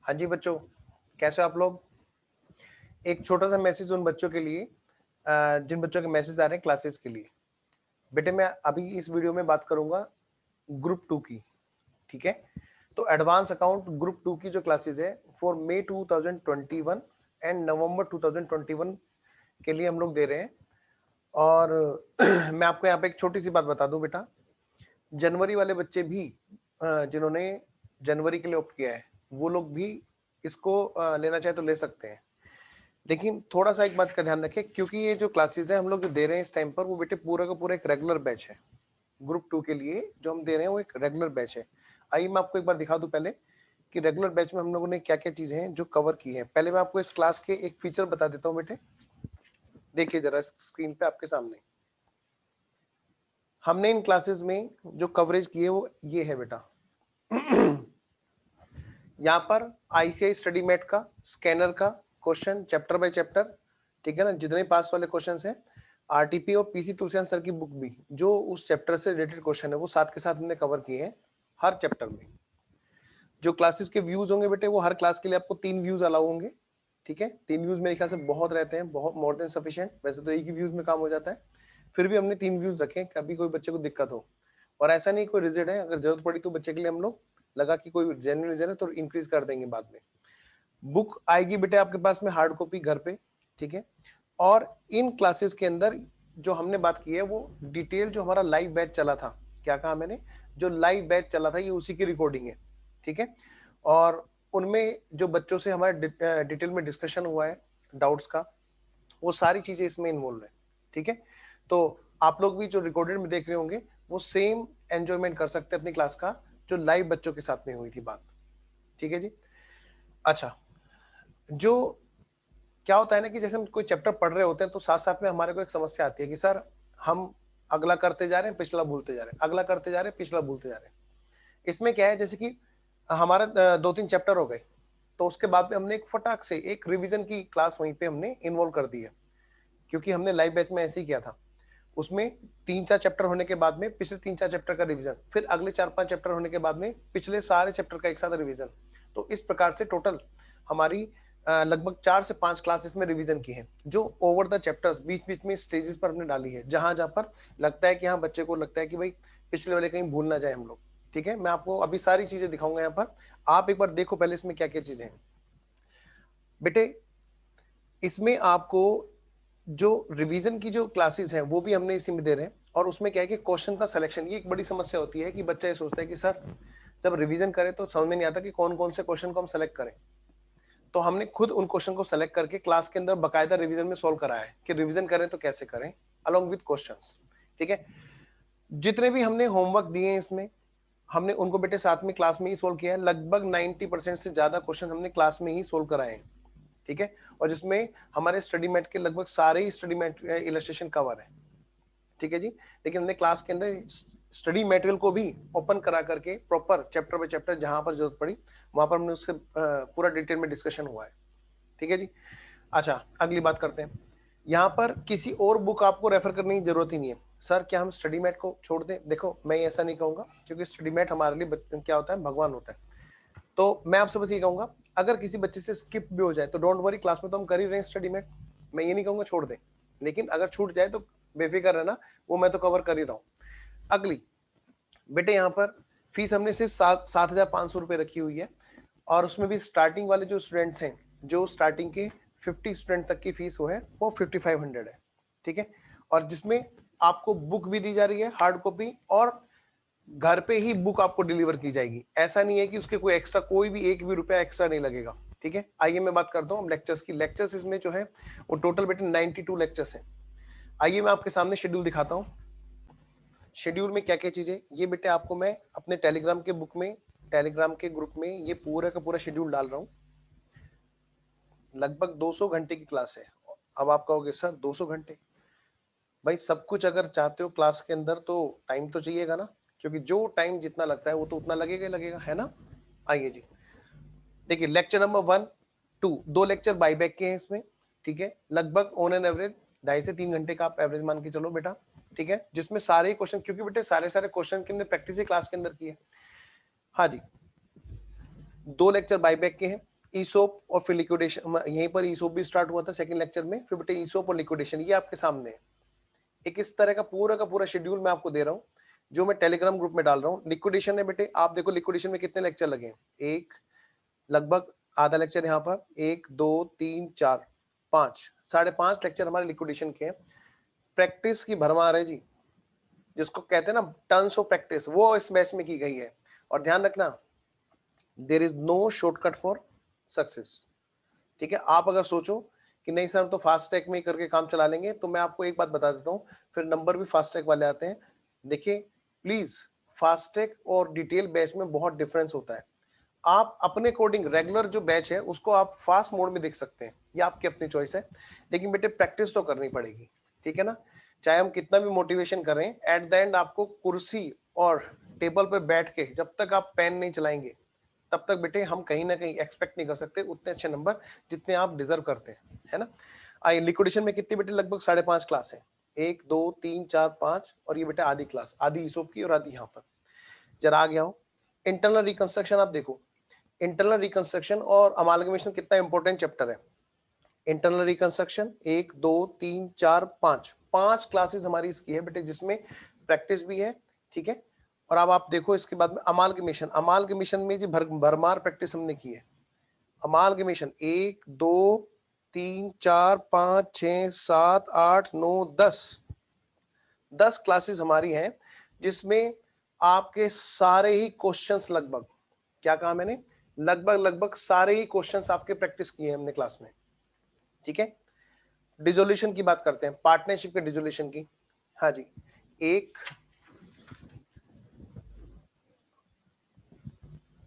हाँ जी बच्चों, कैसे हो आप लोग? एक छोटा सा मैसेज उन बच्चों के लिए जिन बच्चों के मैसेज आ रहे हैं क्लासेस के लिए। बेटे मैं अभी इस वीडियो में बात करूंगा ग्रुप 2 की, ठीक है? तो एडवांस अकाउंट ग्रुप 2 की जो क्लासेस है फॉर मई 2021 एंड नवंबर 2021 के लिए हम लोग दे रहे हैं। और मैं आपको यहाँ पे एक छोटी सी बात बता दूं बेटा, जनवरी वाले बच्चे भी जिन्होंने जनवरी के लिए ऑप्ट किया है वो लोग भी इसको लेना चाहे तो ले सकते हैं। लेकिन थोड़ा सा एक बात का ध्यान रखें, क्योंकि ये जो क्लासेस है हम लोग जो दे रहे हैं इस टाइम पर वो बेटे पूरा का पूरा एक रेगुलर बैच है। ग्रुप 2 के लिए जो हम दे रहे हैं वो एक रेगुलर बैच है। आइए मैं आपको एक बार दिखा दूं पहले कि रेगुलर बैच में हम लोगों ने क्या क्या चीजें हैं जो कवर की है। पहले मैं आपको इस क्लास के एक फीचर बता देता हूँ बेटे, देखिए जरा स्क्रीन पे आपके सामने। हमने इन क्लासेस में जो कवरेज की है वो ये है बेटा। यहाँ पर आईसीआई स्टडी मैट का, स्कैनर का क्वेश्चन चैप्टर बाय चैप्टर, ठीक है ना, जितने पास वाले क्वेश्चंस हैं, आरटीपी और पीसी तुलसीदास सर की बुक भी जो उस चैप्टर से रिलेटेड क्वेश्चन है वो साथ के साथ हमने कवर किए हैं हर चैप्टर में। जो क्लासेस के व्यूज होंगे बेटे वो हर क्लास के लिए आपको 3 व्यूज अलाउ होंगे, ठीक है? 3 व्यूज मेरे ख्याल से बहुत रहते हैं, बहुत मोर देन सफिशिएंट। वैसे तो एक ही व्यूज में काम हो जाता है, फिर भी हमने 3 व्यूज रखे कभी कोई बच्चे को दिक्कत हो। और ऐसा नहीं कोई रिजिड है, अगर जरूरत पड़ी तो बच्चे के लिए हम लोग लगा कि कोई जेन्युइन रीजन है तो इंक्रीज कर देंगे बाद में। बुक आएगी बेटे आपके पास में हार्ड कॉपी घर पे, ठीक है? और इन क्लासेस के अंदर जो हमने बात की है वो डिटेल जो हमारा लाइव बैच चला था, क्या कहा मैंने, जो लाइव बैच चला था ये उसी की रिकॉर्डिंग है, ठीक है? और उनमें जो बच्चों से हमारा डिटेल में डिस्कशन हुआ है डाउट्स का, वो सारी चीजें इसमें इन्वॉल्व है, ठीक है? तो आप लोग भी जो रिकॉर्डेड में देख रहे होंगे वो सेम एंजॉयमेंट कर सकते हैं अपनी क्लास का जो लाइव बच्चों के साथ में हुई थी बात, ठीक है जी? अच्छा, जो क्या होता है ना कि जैसे हम कोई चैप्टर पढ़ रहे होते हैं तो साथ साथ में हमारे को एक समस्या आती है कि सर हम अगला करते जा रहे हैं पिछला भूलते जा रहे हैं, अगला करते जा रहे हैं पिछला भूलते जा रहे हैं। इसमें क्या है, जैसे कि हमारा 2-3 चैप्टर हो गए तो उसके बाद में हमने एक फटाक से एक रिवीजन की क्लास वहीं पे हमने इन्वॉल्व कर दी है, क्योंकि हमने लाइव बैच में ऐसे ही किया था। उसमें 3-4 चैप्टर होने के बाद में पिछले 3-4 चैप्टर का रिवीजन, फिर अगले 4-5 चैप्टर होने के बाद में पिछले सारे चैप्टर का एक साथ रिवीजन। तो इस प्रकार से टोटल हमारी लगभग 4 से 5 क्लास इसमें रिवीजन की है, जो ओवर द चैप्टर्स बीच बीच में स्टेजेस पर हमने डाली है, जहां जहां पर लगता है कि हाँ बच्चे को लगता है कि भाई पिछले वाले कहीं भूल ना जाए हम लोग, ठीक है? मैं आपको अभी सारी चीजें दिखाऊंगा यहाँ पर, आप एक बार देखो पहले इसमें क्या क्या चीजें हैं बेटे। इसमें आपको जो रिवीजन की जो क्लासेस हैं वो भी हमने इसी में दे रहे हैं। और उसमें क्या है कि क्वेश्चन का सिलेक्शन, ये एक बड़ी समस्या होती है कि बच्चा ये सोचता है कि सर जब रिवीजन करें तो समझ में नहीं आता कि कौन कौन से क्वेश्चन को हम सेलेक्ट करें। तो हमने खुद उन क्वेश्चन को सेलेक्ट करके क्लास के अंदर बकायदा रिवीजन में सोल्व कराया है कि रिवीजन करें तो कैसे करें, अलोंग विद क्वेश्चंस, ठीक है? जितने भी हमने होमवर्क दिए हैं इसमें हमने उनको बेटे साथ में क्लास में ही सोल्व किया है। लगभग 90% से ज्यादा क्वेश्चन हमने क्लास में ही सोल्व कराए हैं, ठीक है? और जिसमें हमारे स्टडी मैट के लगभग सारे ही स्टडी मैट इलस्ट्रेशन कवर है, ठीक है जी? लेकिन हमने क्लास के अंदर स्टडी मटेरियल को भी ओपन करा करके प्रॉपर चैप्टर बाय चैप्टर जहां पर जरूरत पड़ी वहां पर हमने उसके पूरा डिटेल में डिस्कशन हुआ है, ठीक है जी? अच्छा, अगली बात करते हैं। यहाँ पर किसी और बुक आपको रेफर करने की जरूरत ही नहीं है। सर क्या हम स्टडी मैट को छोड़ दें? देखो मैं ऐसा नहीं कहूंगा, क्योंकि स्टडी मैट हमारे लिए क्या होता है, भगवान होता है। तो मैं आपसे बस ये कहूंगा, अगर किसी बच्चे से स्किप भी हो जाए तो डोंट वरी, क्लास में तो हम कर ही रहे हैं स्टडी मैट। मैं ये नहीं कहूंगा छोड़ दें, लेकिन अगर छूट जाए तो बेफिक्र रहना, वो मैं तो कवर कर ही रहा हूँ। अगली बेटे, यहाँ पर फीस हमने सिर्फ 7,500 रुपए रखी हुई है। और उसमें भी स्टार्टिंग वाले जो स्टूडेंट्स हैं, जो स्टार्टिंग के 50 स्टूडेंट तक की फीस वो है वो 5500 है, ठीक है? और जिसमें आपको बुक भी दी जा रही है हार्ड कॉपी, और घर पे ही बुक आपको डिलीवर की जाएगी। ऐसा नहीं है कि उसके कोई एक्स्ट्रा, कोई भी एक भी रुपया एक्स्ट्रा नहीं लगेगा, ठीक है? आइए मैं बात करता हूँ लेक्चर्स की। लेक्चर्स इसमें जो है वो टोटल बेटे 92 लेक्चर्स हैं। आइए मैं आपके सामने शेड्यूल दिखाता हूँ। शेड्यूल में क्या क्या चीजें, ये बेटे आपको मैं अपने टेलीग्राम के बुक में, टेलीग्राम के ग्रुप में ये पूरा का पूरा शेड्यूल डाल रहा हूँ। लगभग 200 घंटे की क्लास है। अब आप कहोगे सर 200 घंटे, भाई सब कुछ अगर चाहते हो क्लास के अंदर तो टाइम तो चाहिएगा ना, क्योंकि जो टाइम जितना लगता है वो तो उतना लगेगा ही लगेगा, है ना? आइए जी, देखिए लेक्चर नंबर 1-2 दो लेक्चर बाईबैक के हैं इसमें, ठीक है? लगभग ऑन एन एवरेज 2.5 से 3 घंटे का आप एवरेज मान के चलो बेटा, ठीक है? जिसमें सारे क्वेश्चन, क्योंकि बेटे सारे क्वेश्चन की प्रैक्टिस ही क्लास के अंदर की है। हाँ जी, 2 लेक्चर बाईबैक के हैं, ईसोप और फिर लिक्विडेशन, यहीं पर ईसोप भी स्टार्ट हुआ था सेकंड लेक्चर में, फिर बेटे ईसोप और लिक्विडेशन, ये आपके सामने है। एक इस तरह का पूरा शेड्यूल मैं आपको दे रहा हूँ, जो मैं टेलीग्राम ग्रुप में डाल रहा हूँ। लिक्विडेशन है बेटे, आप देखो लिक्विडेशन में कितने लेक्चर लगे हैं, एक लगभग आधा लेक्चर यहाँ पर, 1 2 3 4 5, 5.5 लेक्चर हमारे लिक्विडेशन के हैं। प्रैक्टिस की भरमार है जी, जिसको कहते हैं ना टन्स ऑफ प्रैक्टिस, वो इस बैच में की गई है। और ध्यान रखना, there is no shortcut for success. ठीक है, आप अगर सोचो कि नहीं सर तो फास्ट ट्रैक में करके काम चला लेंगे, तो मैं आपको एक बात बता देता हूँ, फिर नंबर भी फास्ट ट्रैक वाले आते हैं। देखिए प्लीज, फास्ट ट्रैक और डिटेल बैच में बहुत डिफरेंस होता है। आप अपने अकॉर्डिंग रेगुलर जो बैच है उसको आप फास्ट मोड में देख सकते हैं, ये आपकी अपनी चॉइस है, लेकिन बेटे प्रैक्टिस तो करनी पड़ेगी। ठीक है ना, चाहे हम कितना भी मोटिवेशन करें, एट द एंड आपको कुर्सी और टेबल पर बैठ के जब तक आप पेन नहीं चलाएंगे, तब तक बेटे हम कहीं ना कहीं एक्सपेक्ट नहीं कर सकते उतने अच्छे नंबर जितने आप डिजर्व करते हैं, है ना। आइए लिक्विडेशन में कितनी बेटे, लगभग 5.5 क्लास है, 1 2 3 4 5, और ये बेटे आधी क्लास, आधी ईसोप की और आधी यहाँ पर। जरा आ गया हूँ इंटरनल रिकंस्ट्रक्शन, आप देखो इंटरनल रिकंस्ट्रक्शन और अमालगमेशन कितना इंपॉर्टेंट चैप्टर है। इंटरनल रिकंस्ट्रक्शन 1 2 3 4 5, 5 क्लासेस हमारी इसकी है बेटे, जिसमें प्रैक्टिस भी है। ठीक है, और अब आप देखो इसके बाद में अमालगमेशन, अमालगमेशन में जी भरमार प्रैक्टिस हमने की है। अमालगमेशन 1 2 3 4 5 6 7 8 9 10 क्लासेस हमारी हैं, जिसमें आपके सारे ही क्वेश्चंस लगभग, क्या कहा मैंने, लगभग सारे ही क्वेश्चंस आपके प्रैक्टिस किए हैं हमने क्लास में। ठीक है, डिसोल्यूशन की बात करते हैं, पार्टनरशिप के डिसोल्यूशन की। हाँ जी, 1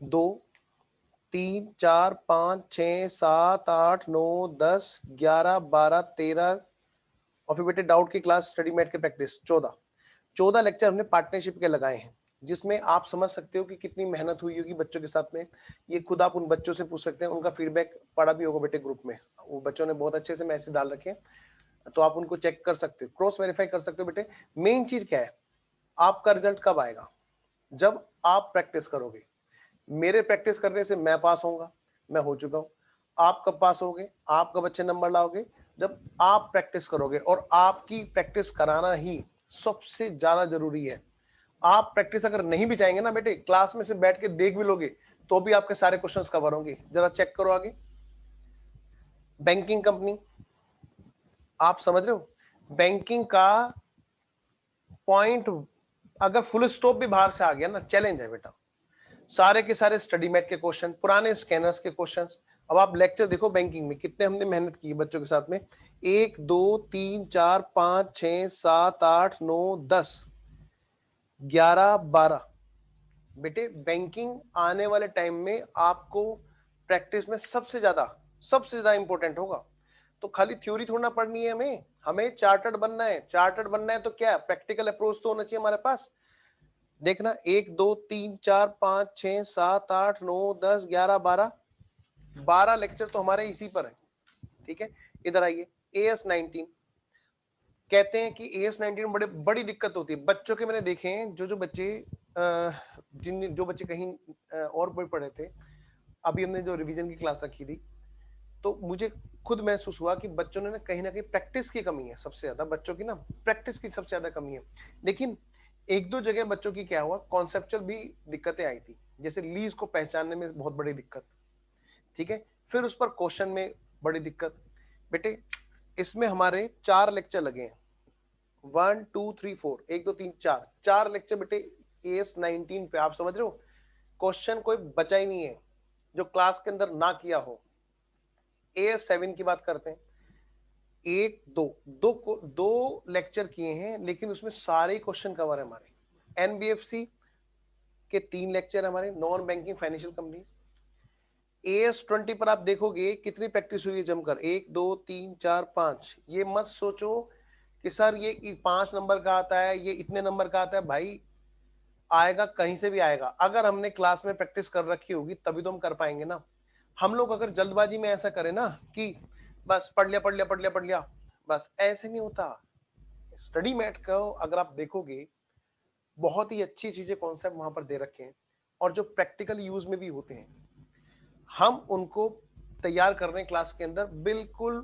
2 3 4 5 6 7 8 9 10 11 12 13, और फिर बेटे डाउट की क्लास स्टडी मेट के प्रैक्टिस 14 लेक्चर हमने पार्टनरशिप के लगाए हैं, जिसमें आप समझ सकते हो कि कितनी मेहनत हुई होगी बच्चों के साथ में। ये खुद आप उन बच्चों से पूछ सकते हैं, उनका फीडबैक पड़ा भी होगा बेटे ग्रुप में, वो बच्चों ने बहुत अच्छे से मैसेज डाल रखे हैं, तो आप उनको चेक कर सकते हो, क्रॉस वेरीफाई कर सकते हो बेटे। मेन चीज क्या है, आपका रिजल्ट कब आएगा, जब आप प्रैक्टिस करोगे। मेरे प्रैक्टिस करने से मैं पास होऊंगा, मैं हो चुका हूं। आप कब पास होगे, आप कब अच्छे नंबर लाओगे, जब आप प्रैक्टिस करोगे, और आपकी प्रैक्टिस कराना ही सबसे ज्यादा जरूरी है। आप प्रैक्टिस अगर नहीं भी चाहेंगे ना बेटे, क्लास में से बैठ के देख भी लोगे, तो भी आपके सारे क्वेश्चंस कवर होंगे। जरा चेक करो आगे, बैंकिंग कंपनी, आप समझ रहे हो, बैंकिंग का पॉइंट अगर फुल स्टॉप भी बाहर से आ गया ना, चैलेंज है बेटा। सारे के सारे स्टडी मेट के क्वेश्चन, पुराने स्कैनर्स के क्वेश्चन। अब आप लेक्चर देखो बैंकिंग में कितने हमने मेहनत की बच्चों के साथ में, 1 2 3 4 5 6 7 8 9 10 11 12। बेटे बैंकिंग आने वाले टाइम में आपको प्रैक्टिस में सबसे ज्यादा इंपॉर्टेंट होगा। तो खाली थ्योरी थोड़ा ना पढ़नी है हमें, हमें चार्टर्ड बनना है। चार्टर्ड बनना है तो क्या, प्रैक्टिकल अप्रोच तो होना चाहिए हमारे पास। देखना 1 2 3 4 5 6 7 8 9 10 11 12 लेक्चर तो हमारे इसी पर है। ठीक है, इधर आइए, AS19, कहते हैं कि AS19 में बड़ी दिक्कत होती है बच्चों के। मैंने देखे हैं जो बच्चे जो बच्चे कहीं और भी पढ़े थे, अभी हमने जो रिवीजन की क्लास रखी थी, तो मुझे खुद महसूस हुआ कि बच्चों ने ना कहीं प्रैक्टिस की कमी है, सबसे ज्यादा बच्चों की ना प्रैक्टिस की सबसे ज्यादा कमी है। लेकिन एक दो जगह बच्चों की क्या हुआ, कॉन्सेप्चुअल भी दिक्कतें आई थी, जैसे लीज को पहचानने में बहुत बड़ी दिक्कत। ठीक है, फिर उस पर क्वेश्चन में बड़ी दिक्कत। बेटे इसमें हमारे 4 लेक्चर लगे हैं, 1 2 3 4, 1 2 3 4 लेक्चर बेटे AS19 पे। आप समझ रहे हो, क्वेश्चन कोई बचा ही नहीं है जो क्लास के अंदर ना किया हो। AS7 की बात करते हैं, एक दो लेक्चर किए हैं, लेकिन उसमें सारे क्वेश्चन कवर है हमारे। NBFC के 3 लेक्चर हमारे, non banking financial companies. AS20 पर आप देखोगे कितनी प्रैक्टिस हुई है जमकर, 1 2 3 4 5। ये मत सोचो कि सर ये 5 नंबर का आता है, ये इतने नंबर का आता है। भाई आएगा कहीं से भी आएगा, अगर हमने क्लास में प्रैक्टिस कर रखी होगी तभी तो हम कर पाएंगे ना। हम लोग अगर जल्दबाजी में ऐसा करें ना कि बस पढ़ लिया, बस ऐसे नहीं होता। स्टडी मैट को अगर आप देखोगे, बहुत ही अच्छी चीजें कॉन्सेप्ट वहां पर दे रखे हैं, और जो प्रैक्टिकल यूज में भी होते हैं, हम उनको तैयार कर रहे हैं क्लास के अंदर, बिल्कुल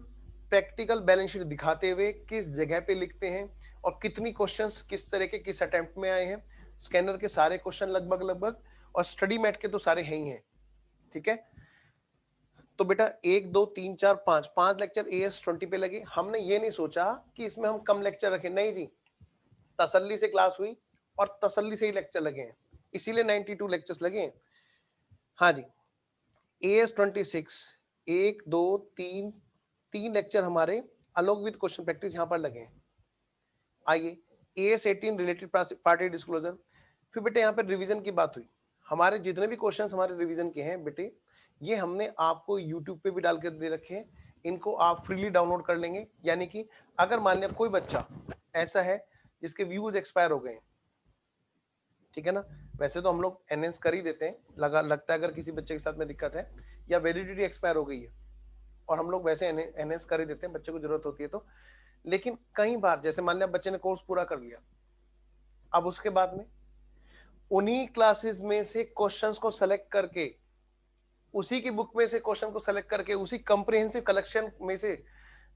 प्रैक्टिकल बैलेंस शीट दिखाते हुए किस जगह पे लिखते हैं और कितनी क्वेश्चंस किस तरह के किस अटेम्प्ट में आए हैं। स्कैनर के सारे क्वेश्चन लगभग लगभग, और स्टडी मैट के तो सारे हैं ही हैं, ठीक है। तो बेटा 1 2 3 4 5 लेक्चर AS20 पे लगे। हमने ये नहीं सोचा कि इसमें हम कम लेक्चर रखें, नहीं जी, तसल्ली से क्लास हुई और तसल्ली से ही लेक्चर लगे हैं, इसीलिए 92 लेक्चर्स लगे हैं। हाँ जी, AS26 1 2 3 लेक्चर हमारे अलॉन्ग विद क्वेश्चन प्रैक्टिस यहाँ पर लगे हैं। आइए AS18 रिलेटेड पार्टी डिस्क्लोजर। फिर बेटे यहाँ पर रिवीजन की बात हुई। हमारे जितने भी क्वेश्चंस हमारे रिवीजन के हैं बेटे, ये हमने आपको YouTube पे भी डाल कर दे रखे हैं, इनको आप फ्रीली डाउनलोड कर लेंगे। यानी कि अगर मान लिया कोई बच्चा ऐसा है जिसके व्यूज एक्सपायर हो गए हैं, ठीक है ना, वैसे तो हम लोग एनहेंस कर ही देते हैं, लगता है अगर किसी बच्चे के साथ में दिक्कत है या वैलिडिटी एक्सपायर हो गई है, और हम लोग वैसे एनहेंस कर ही देते हैं, बच्चे को जरूरत होती है तो। लेकिन कई बार जैसे मान लिया बच्चे ने कोर्स पूरा कर लिया, अब उसके बाद में उन्हीं क्लासेस में से क्वेश्चंस को सेलेक्ट करके, उसी की बुक में से क्वेश्चन को सेलेक्ट करके, उसी कंप्रिहेंसिव कलेक्शन में से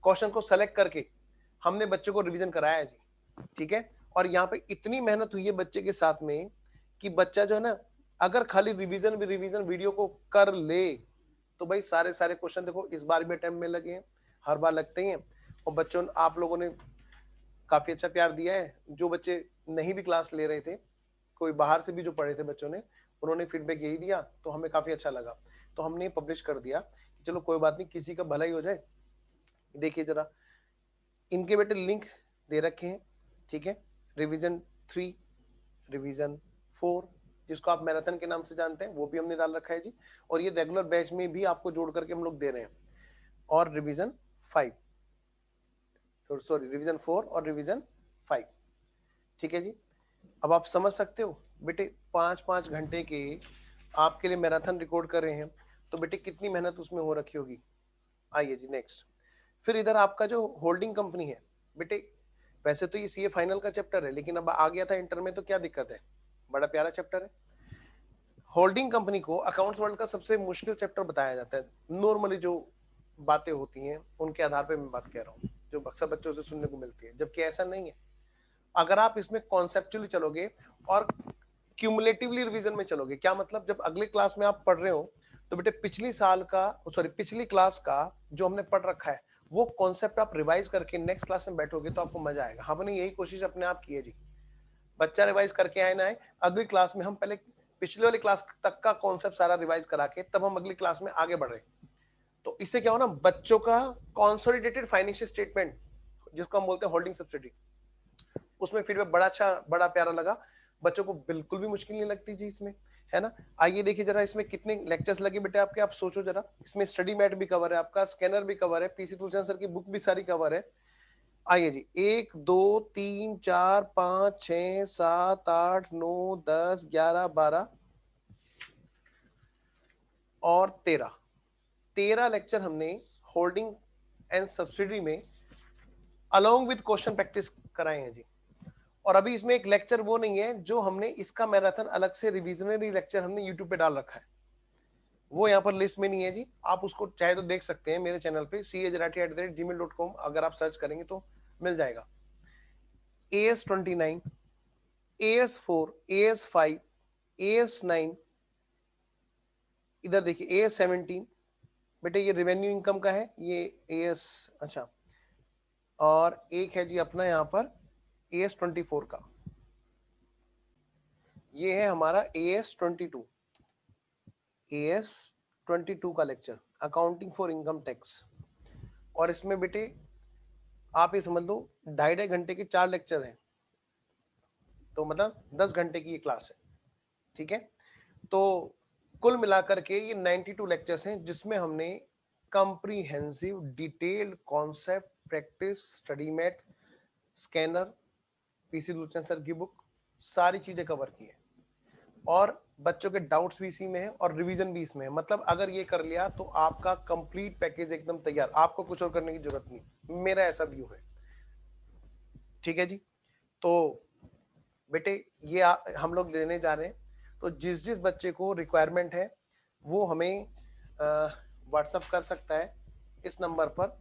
क्वेश्चन को सेलेक्ट करके हमने बच्चों को रिवीजन कराया है जी, ठीक है। और यहाँ पे इतनी मेहनत हुई है बच्चे के साथ में कि बच्चा जो है ना, अगर खाली रिवीजन वीडियो को कर ले तो भाई सारे क्वेश्चन देखो इस बार भी अटेम्प्ट में लगे हैं, हर बार लगते ही हैं। और बच्चों आप लोगों ने काफी अच्छा प्यार दिया है। जो बच्चे नहीं भी क्लास ले रहे थे, कोई बाहर से भी जो पढ़े थे बच्चों ने, उन्होंने फीडबैक यही दिया, तो हमें काफी अच्छा लगा। तो हमने पब्लिश कर दिया कि चलो कोई बात नहीं, किसी का भला ही हो जाए। देखिए जरा, इनके बेटे लिंक दे रखे हैं, ठीक है। रिवीजन 3, रिवीजन 4, जिसको आप मैराथन के नाम से जानते हैं, वो भी हमने डाल रखा है जी। और ये रेगुलर बैच में भी आपको जोड़ करके हम लोग दे रहे हैं। और रिवीजन 5, सॉरी रिवीजन 4 और रिवीजन 5, ठीक है जी। अब आप समझ सकते हो बेटे, 5-5 घंटे के आपके लिए मैराथन रिकॉर्ड कर रहे हैं, तो बेटे कितनी मेहनत उसमें हो रखी होगी। आइए जी नेक्स्ट। फिर इधर आपका जो होल्डिंग कंपनी है बेटे, वैसे तो ये सीए फाइनल का चैप्टर है, लेकिन अब आ गया था इंटर में, तो क्या दिक्कत है, बड़ा प्यारा चैप्टर है। होल्डिंग कंपनी को अकाउंट्स वर्ल्ड का सबसे मुश्किल चैप्टर बताया जाता है। नॉर्मली जो बातें होती हैं उनके आधार पर मैं बात कह रहा हूँ, जो अक्सर बच्चों से सुनने को मिलती है, जबकि ऐसा नहीं है। अगर आप इसमें कॉन्सेप्चुअली चलोगे और क्यूमुलेटिवली रिवीजन में चलोगे, क्या मतलब, जब अगले क्लास में आप पढ़ रहे हो तो बेटे पिछली क्लास का जो हमने पढ़ रखा है वो कॉन्सेप्ट आप रिवाइज करके नेक्स्ट क्लास में बैठोगे तो आपको मजा आएगा। हमने यही कोशिश अपने आप की है जी, बच्चा रिवाइज करके आए ना आए, अगली क्लास में हम पहले पिछले वाली क्लास तक का कॉन्सेप्ट सारा रिवाइज करा के तब हम अगली क्लास में आगे बढ़ रहे हैं। तो इससे क्या हो ना, बच्चों का कॉन्सोलिडेटेड फाइनेंशियल स्टेटमेंट, जिसको हम बोलते हैं होल्डिंग सब्सिडी, उसमें फीडबैक बड़ा अच्छा, बड़ा प्यारा लगा। बच्चों को बिल्कुल भी मुश्किल नहीं लगती जी इसमें, है ना। आइए देखिए जरा, इसमें कितने लेक्चर्स लगे बेटे आपके, आप सोचो जरा। इसमें स्टडी मैट भी कवर है आपका, स्कैनर भी कवर है, पीसी तुलसीदास सर की बुक भी सारी कवर है। आइए जी, 1 2 3 4 5 6 7 8 9 10 11 12 और 13 लेक्चर हमने होल्डिंग एंड सब्सिडी में अलोंग विद क्वेश्चन प्रैक्टिस कराए हैं जी। और अभी इसमें एक लेक्चर वो नहीं है जो हमने इसका मैराथन अलग से रिविजनरी लेक्चर हमने यूट्यूब पे डाल रखा है, वो यहाँ पर लिस्ट में नहीं है जी। आप उसको चाहे तो देख सकते हैं मेरे चैनल पे cajrati@gmail.com, अगर आप सर्च करेंगे तो मिल जाएगा। AS29, AS4, AS5, AS9, इधर देखिए AS17, बेटे ये रेवेन्यू इनकम का है, ये AS, अच्छा। और एक है जी अपना यहाँ पर AS24 का, ये है हमारा AS22 का lecture, accounting for income tax. और इसमें बेटे आप ये समझ लो 2.5 घंटे के 4 लेक्चर हैं, तो मतलब 10 घंटे की ये क्लास है, ठीक है। तो कुल मिलाकर के ये 92 लेक्चर्स हैं, जिसमें हमने comprehensive detailed concept practice, study mat, scanner, पीसी लुचन सर की बुक, सारी चीजें कवर की है। और बच्चों के डाउट्स भी इसी में है और रिवीजन भी इसमें है। मतलब अगर ये कर लिया तो आपका कंप्लीट पैकेज एकदम तैयार, आपको कुछ और करने की जरूरत नहीं, मेरा ऐसा व्यू है, ठीक है जी। तो बेटे ये हम लोग लेने जा रहे हैं, तो जिस जिस बच्चे को रिक्वायरमेंट है वो हमें व्हाट्सएप कर सकता है इस नंबर पर।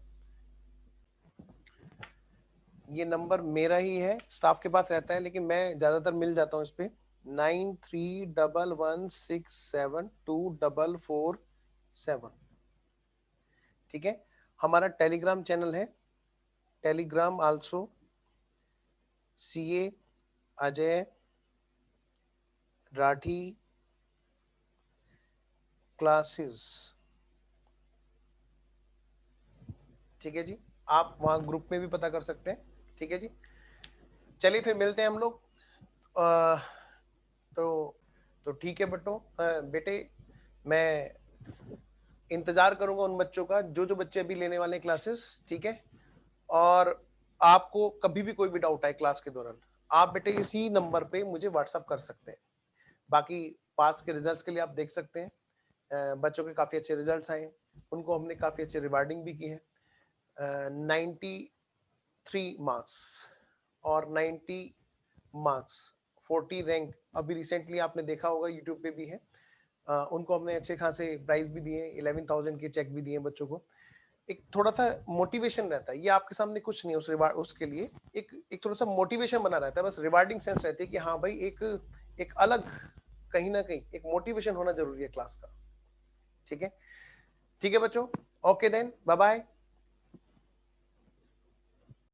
ये नंबर मेरा ही है, स्टाफ के पास रहता है लेकिन मैं ज्यादातर मिल जाता हूँ इस पे। 9311672447। ठीक है। हमारा टेलीग्राम चैनल है, Telegram also CA Ajay Rathi classes. ठीक है जी, आप वहां ग्रुप में भी पता कर सकते हैं। ठीक है जी, चलिए फिर मिलते हैं हम लोग। अ, तो ठीक है बेटे, मैं इंतजार करूंगा उन बच्चों का जो जो बच्चे अभी लेने वाले हैं क्लासेस। ठीक है, और आपको कभी भी कोई भी डाउट आए क्लास के दौरान, आप बेटे इसी नंबर पे मुझे व्हाट्सअप कर सकते हैं। बाकी पास के रिजल्ट्स के लिए आप देख सकते हैं, बच्चों के काफी अच्छे रिजल्ट्स आए, उनको हमने काफी अच्छे रिवार्डिंग भी की है। 93 मार्क्स और 90 मार्क्स, 40 रैंक अभी रिसेंटली आपने देखा होगा यूट्यूब पे भी है। उनको हमने अच्छे खासे प्राइज भी दिए, 11,000 के चेक भी दिए बच्चों को। एक थोड़ा सा मोटिवेशन रहता है, ये आपके सामने कुछ नहीं, उस रिवार्ड उसके लिए एक थोड़ा सा मोटिवेशन बना रहता है, बस रिवार्डिंग सेंस रहती है कि हाँ भाई एक एक अलग कहीं ना कहीं एक मोटिवेशन होना जरूरी है क्लास का। ठीक है, ठीक है बच्चों, ओके देन, बाय बाय।